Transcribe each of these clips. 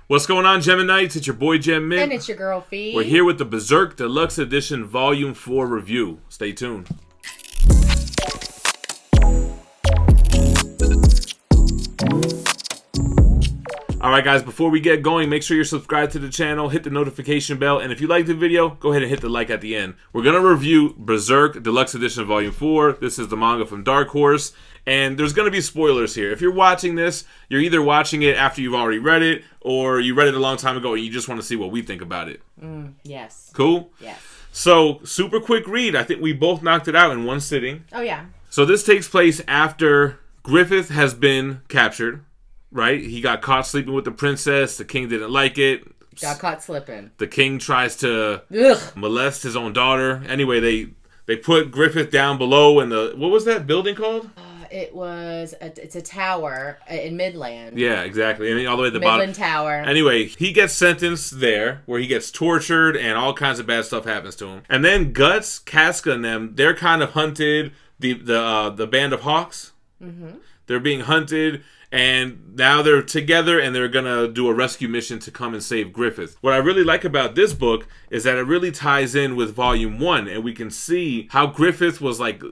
What's going on, Geminites? It's your boy Gem Mint. And it's your girl Phie. We're here with the Berserk Deluxe Edition Volume 4 review. Stay tuned. Alright guys, before we get going, make sure you're subscribed to the channel, hit the notification bell, and if you like the video, go ahead and hit the like at the end. We're going to review Berserk Deluxe Edition Volume 4. This is the manga from Dark Horse, and there's going to be spoilers here. If you're watching this, you're either watching it after you've already read it, or you read it a long time ago and you just want to see what we think about it. Yes. Cool? Yes. So, super quick read. I think we both knocked it out in one sitting. Oh, yeah. So this takes place after Griffith has been captured. Right? He got caught sleeping with the princess. The king didn't like it. Got caught slipping. The king tries to molest his own daughter. Anyway, they put Griffith down below in the... What was that building called? It's a tower in Midland. Yeah, exactly. And all the way at the Midland bottom. Tower. Anyway, he gets sentenced there, where he gets tortured and all kinds of bad stuff happens to him. And then Guts, Casca, and them, they're kind of hunted. The band of Hawks. Mm-hmm. They're being hunted. And now they're together and they're going to do a rescue mission to come and save Griffith. What I really like about this book is that it really ties in with Volume 1. And we can see how Griffith was like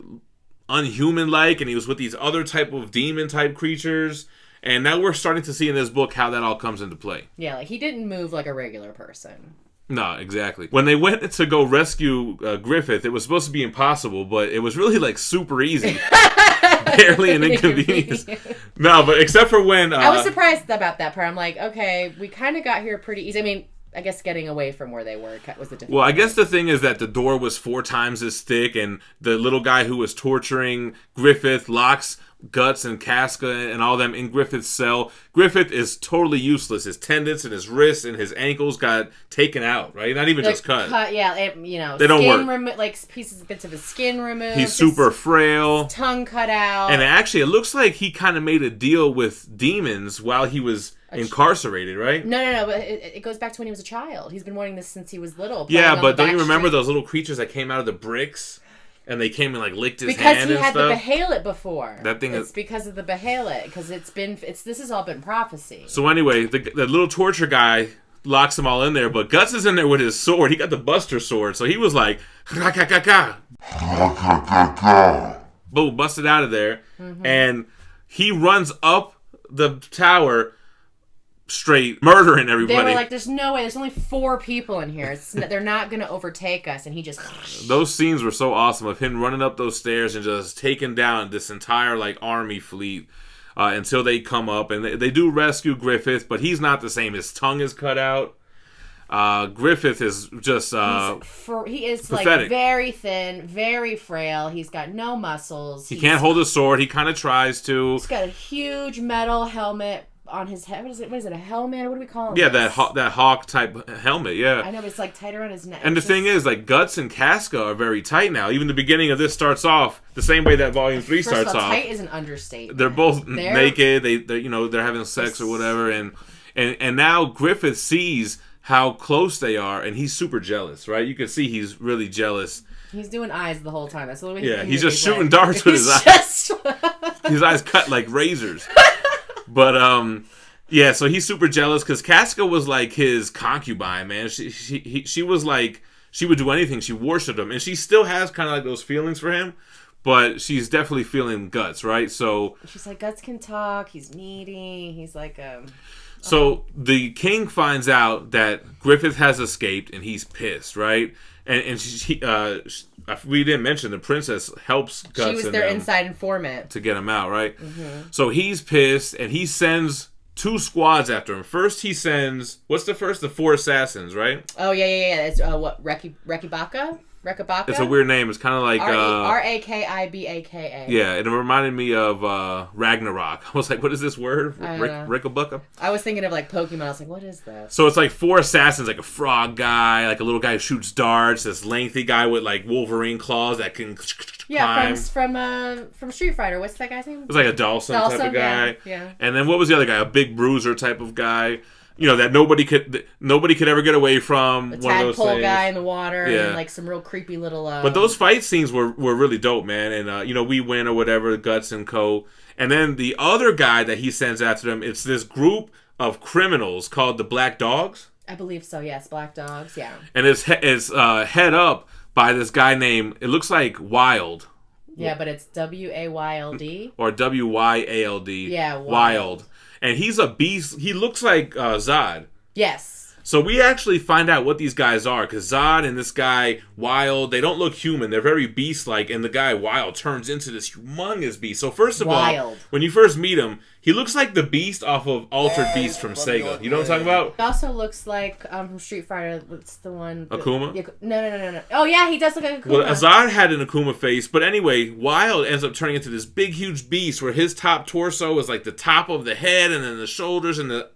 unhuman-like and he was with these other type of demon-type creatures. And now we're starting to see in this book how that all comes into play. Yeah, like he didn't move like a regular person. No, exactly. When they went to go rescue Griffith, it was supposed to be impossible, but it was really like super easy. Barely an inconvenience. No, but except for when... I was surprised about that part. I'm like, okay, we kind of got here pretty easy. I mean, I guess getting away from where they were was the difference. Well, I guess the thing is that the door was 4 times as thick, and the little guy who was torturing Griffith locks Guts and Casca and all them in Griffith's cell. Griffith is totally useless. His tendons and his wrists and his ankles got taken out, right? Not even just cut. Yeah, they don't work. Like bits of his skin removed. He's super frail. Tongue cut out. And it looks like he kind of made a deal with demons while he was incarcerated, right? No. But it goes back to when he was a child. He's been wanting this since he was little. Yeah, but don't you remember those little creatures that came out of the bricks? And they came and like licked his hand and stuff. Because he had the Behelit before. It's because of the Behelit. Because this has all been prophecy. So anyway, the little torture guy locks them all in there, but Guts is in there with his sword. He got the Buster sword, so he was like, boom, busted out of there, and he runs up the tower. Straight murdering everybody. They were like, there's no way. There's only 4 people in here. They're not going to overtake us. And he just... Those scenes were so awesome of him running up those stairs and just taking down this entire like army fleet until they come up. And they do rescue Griffith, but he's not the same. His tongue is cut out. Griffith is just he is pathetic. Like very thin, very frail. He's got no muscles. He can't hold a sword. He kind of tries to. He's got a huge metal helmet on his head. What is it? A helmet? What do we call it? Yeah, that hawk type helmet. Yeah, I know, but it's like tight around his neck. And the thing is, like Guts and Casca are very tight now. Even the beginning of this starts off the same way that Volume 3 starts off. Tight is an understatement. They're both naked. They're having sex or whatever, and now Griffith sees how close they are, and he's super jealous. Right? You can see he's really jealous. He's doing eyes the whole time. That's the way. Yeah, he's just shooting darts with his eyes. His eyes cut like razors. But, yeah, so he's super jealous because Casca was like his concubine, man. She was like, she would do anything. She worshipped him. And she still has kind of like those feelings for him, but she's definitely feeling Guts, right? So she's like, Guts can talk. He's needy. He's like, So the king finds out that Griffith has escaped and he's pissed, right? And we didn't mention the princess helps Guts. She was their inside informant to get him out, right? Mm-hmm. So he's pissed and he sends 2 squads after him. First he sends the 4 assassins, right? Oh yeah. It's what Rekibaka? It's a weird name. It's kind of like Rakibaka. Yeah, it reminded me of Ragnarok. I was like, what is this word? Rikabuka? I was thinking of like Pokemon. I was like, what is that? So it's like 4 assassins, like a frog guy, like a little guy who shoots darts, this lengthy guy with like Wolverine claws that can climb. From Street Fighter. What's that guy's name? It's like a Dawson type of guy. Yeah. And then what was the other guy? A big bruiser type of guy. You know, that nobody could ever get away from. The one of those tadpole things. guy in the water, and like some real creepy little. But those fight scenes were really dope, man. And we win or whatever, Guts and Co. And then the other guy that he sends after them, it's this group of criminals called the Black Dogs. I believe so, yes. Black Dogs, yeah. And it's head up by this guy named, it looks like Wild. Yeah, but it's W-A-Y-L-D. Or W-Y-A-L-D. Yeah, Wild. And he's a beast. He looks like Zod. Yes. So we actually find out what these guys are, because Zod and this guy, Wild, they don't look human. They're very beast-like, and the guy, Wild, turns into this humongous beast. So first of all, when you first meet him, he looks like the Beast off of Altered Beast from Sega. You know what I'm talking about? He also looks like, from Street Fighter, what's the one? Akuma? No. Oh, yeah, he does look like Akuma. Well, Zod had an Akuma face, but anyway, Wild ends up turning into this big, huge beast, where his top torso is like the top of the head, and then the shoulders, and the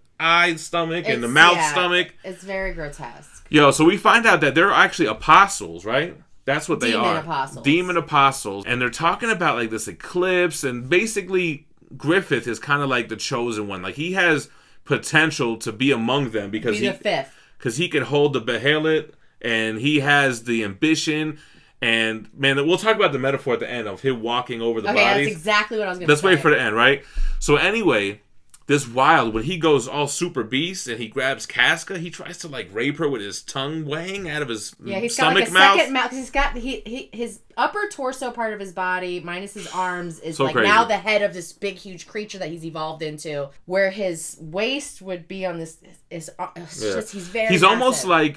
stomach and the mouth stomach. It's very grotesque. Yo, so we find out that they're actually apostles, right? That's what they are. Demon apostles. And they're talking about like this eclipse, and basically Griffith is kind of like the chosen one. Like he has potential to be among them because the fifth. Because he can hold the behelit and he has the ambition. And man, we'll talk about the metaphor at the end of him walking over the bodies. That's exactly what I was going to say. Let's wait for the end, right? So anyway, this Wild, when he goes all super beast and he grabs Casca, he tries to like rape her with his tongue weighing out of his he's stomach got like a mouth. second mouth. He's got his upper torso part of his body minus his arms is so like crazy. Now the head of this big huge creature that he's evolved into, where his waist would be on this. He's very. He's massive. Almost like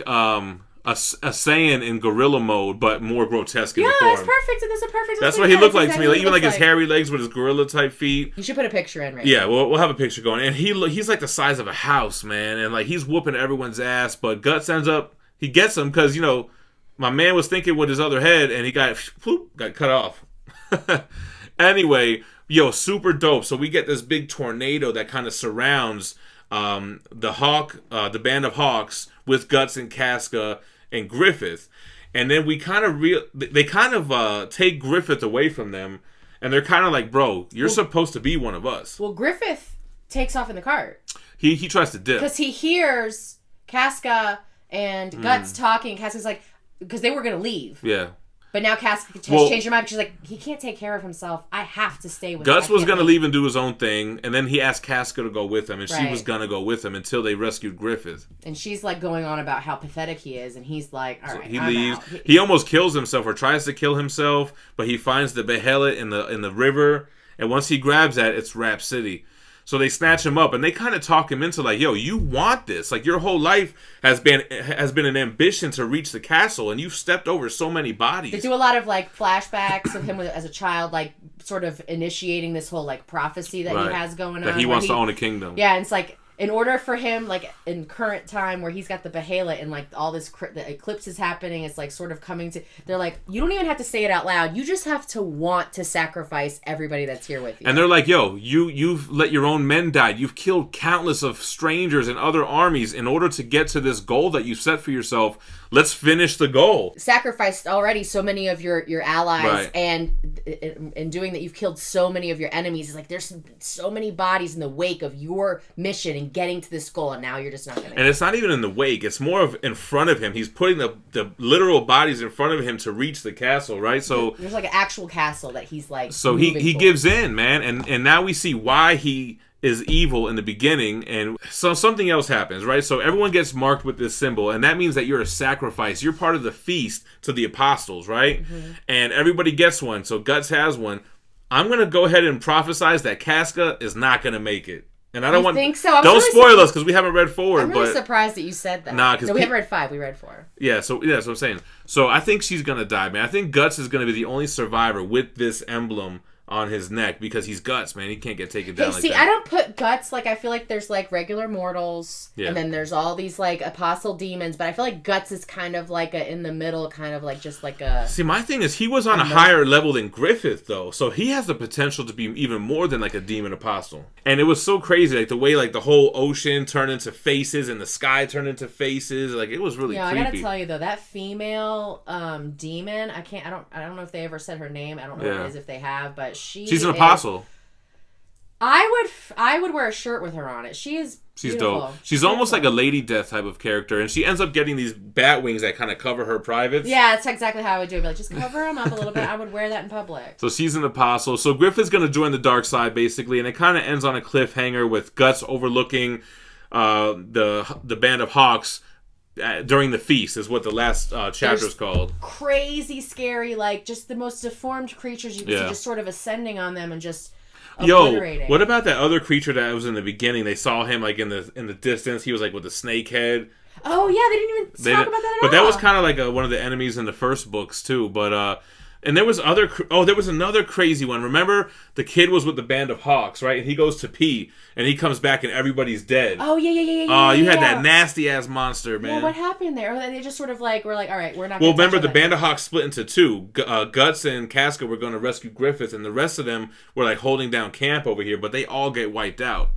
a Saiyan in gorilla mode, but more grotesque in the form. Yeah, it's perfect. That's a perfect. That's what he looked like to me. Like, even like his hairy legs with his gorilla type feet. You should put a picture in right now. Yeah, now. we'll have a picture going. And he's like the size of a house, man. And like he's whooping everyone's ass. But Guts ends up, he gets him because, you know, my man was thinking with his other head and he got cut off. Anyway, super dope. So we get this big tornado that kind of surrounds the band of Hawks with Guts and Casca and Griffith, and then we kind of take Griffith away from them, and they're kind of like, bro, you're supposed to be one of us. Well, Griffith takes off in the cart. He tries to dip because he hears Casca and Guts talking. Casca's like, because they were gonna leave. Yeah. But now Casca has changed her mind. She's like, he can't take care of himself. I have to stay with him. Guts was going to leave and do his own thing. And then he asked Casca to go with him. And she was going to go with him until they rescued Griffith. And she's like going on about how pathetic he is. And he's like, all right, he leaves. He almost kills himself or tries to kill himself. But he finds the behelit in the river. And once he grabs that, it's Rap City. So they snatch him up and they kind of talk him into like, yo, you want this. Like your whole life has been an ambition to reach the castle and you've stepped over so many bodies. They do a lot of like flashbacks of him as a child, like sort of initiating this whole like prophecy that he has going on. That he wants to own a kingdom. Yeah, and it's like in order for him, like in current time where he's got the behelit and like all this, the eclipse is happening, it's like sort of coming to, they're like, you don't even have to say it out loud. You just have to want to sacrifice everybody that's here with you. And they're like, yo, you've let your own men die. You've killed countless of strangers and other armies in order to get to this goal that you set for yourself. Let's finish the goal. Sacrificed already so many of your allies, and in doing that, you've killed so many of your enemies. It's like there's so many bodies in the wake of your mission and getting to this goal, and now you're just not going to. And it's not even in the wake; it's more of in front of him. He's putting the literal bodies in front of him to reach the castle, right? So there's like an actual castle that he's like. So he gives in, man, and now we see why he is evil in the beginning, and so something else happens, right? So everyone gets marked with this symbol, and that means that you're a sacrifice. You're part of the feast to the apostles, right? Mm-hmm. And everybody gets one. So Guts has one. I'm gonna go ahead and prophesize that Casca is not gonna make it, and I don't think so. Don't spoil us because we haven't read 4. I'm really surprised that you said that. Nah, because we haven't read 5. We read 4. Yeah, so that's what I'm saying. So I think she's gonna die, man. I think Guts is gonna be the only survivor with this emblem on his neck because he's Guts, man. He can't get taken down like that. I don't put Guts, like, I feel like there's, like, regular mortals, and then there's all these, like, apostle demons, but I feel like Guts is kind of, like, in the middle, kind of, like, just, like, a... See, my thing is, he was on a higher level than Griffith, though, so he has the potential to be even more than, like, a demon apostle. And it was so crazy, like, the way, like, the whole ocean turned into faces and the sky turned into faces, like, it was really creepy. I gotta tell you, though, that female demon, I don't know if they ever said her name, I don't know what it is if they have, but she's an apostle. I would wear a shirt with her on it. She's dope. She's almost like a Lady Death type of character, and she ends up getting these bat wings that kind of cover her privates. Yeah, that's exactly how I would do it. Like, just cover them up a little bit. I would wear that in public. So she's an apostle. So Griffith's going to join the dark side, basically, and it kind of ends on a cliffhanger with Guts overlooking the band of hawks during the feast is what the last chapter is called. Crazy scary, like just the most deformed creatures you can see just sort of ascending on them and just obliterating. What about that other creature that was in the beginning? They saw him like in the distance. He was like with the snake head. Oh yeah, they didn't even talk about that at all. But that was kind of like one of the enemies in the first books too. But and there was there was another crazy one. Remember, the kid was with the band of hawks, right? And he goes to pee, and he comes back, and everybody's dead. Oh yeah. You had that nasty ass monster, man. Well, what happened there? They just sort of like were like, all right, we're not. Well, remember the band of hawks split into two. Guts and Casca were going to rescue Griffith, and the rest of them were like holding down camp over here, but they all get wiped out.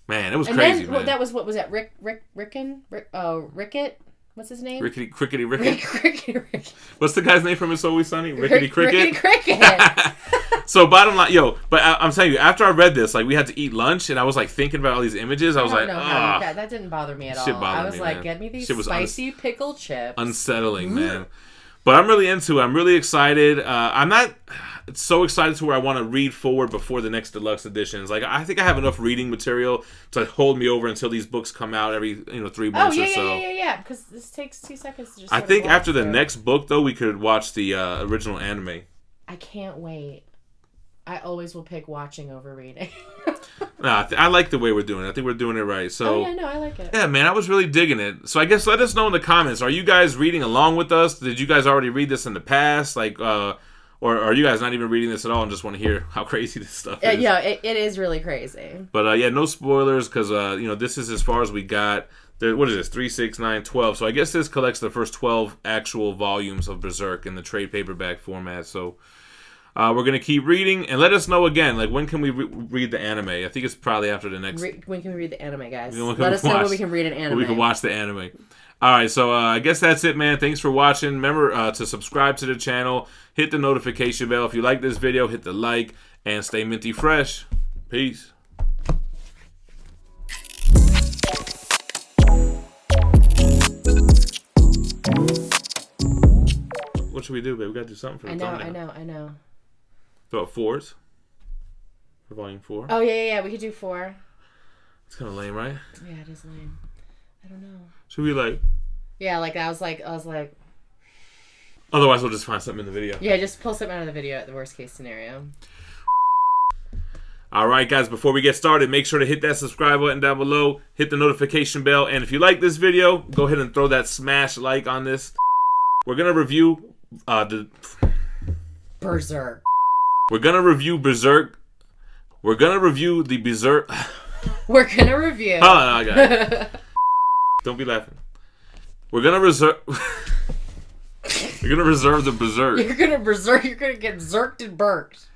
Man, it was crazy. Then, man. That was what was that? Rickett. What's his name? Crickety Rickett. Crickety Rickett. What's the guy's name from It's Always Sunny? Rickety Cricket. Rickety Cricket. So bottom line, but I'm telling you, after I read this, like we had to eat lunch, and I was like thinking about all these images. I was like, that didn't bother me at all. I was like, man. Get me these spicy pickle chips. Unsettling, man. But I'm really into it. I'm really excited. I'm not so excited to where I want to read forward before the next deluxe editions. Like I think I have enough reading material to hold me over until these books come out every 3 months or so. Yeah. Because this takes 2 seconds to just. I think after the next book though, we could watch the original anime. I can't wait. I always will pick watching over reading. I like the way we're doing it. I think we're doing it right. So, I like it. Yeah, man, I was really digging it. So I guess let us know in the comments. Are you guys reading along with us? Did you guys already read this in the past? Like, or are you guys not even reading this at all and just want to hear how crazy this stuff is? Yeah, it is really crazy. But no spoilers because this is as far as we got. What is this? 3, 6, 9, 12. So I guess this collects the first 12 actual volumes of Berserk in the trade paperback format. So. We're going to keep reading, and let us know again, like, when can we read the anime? I think it's probably after the next... When can we read the anime, guys? Let us know when we can read an anime. When we can watch the anime. All right, so I guess that's it, man. Thanks for watching. Remember to subscribe to the channel. Hit the notification bell. If you like this video, hit the like, and stay minty fresh. Peace. What should we do, babe? We got to do something for the thumbnail. I know. So 4s for volume 4. Oh yeah. We could do 4. It's kind of lame, right? Yeah, it is lame. I don't know. Should we like? Yeah, like I was like. Otherwise, we'll just find something in the video. Yeah, just pull something out of the video at the worst case scenario. All right, guys. Before we get started, make sure to hit that subscribe button down below. Hit the notification bell, and if you like this video, go ahead and throw that smash like on this. We're gonna review the Berserk. We're gonna review Berserk. We're gonna review the Berserk. We're gonna review. Oh, no, I got it. Don't be laughing. We're gonna reserve. We're gonna reserve the Berserk. You're gonna berserk. You're gonna get zerked and burked.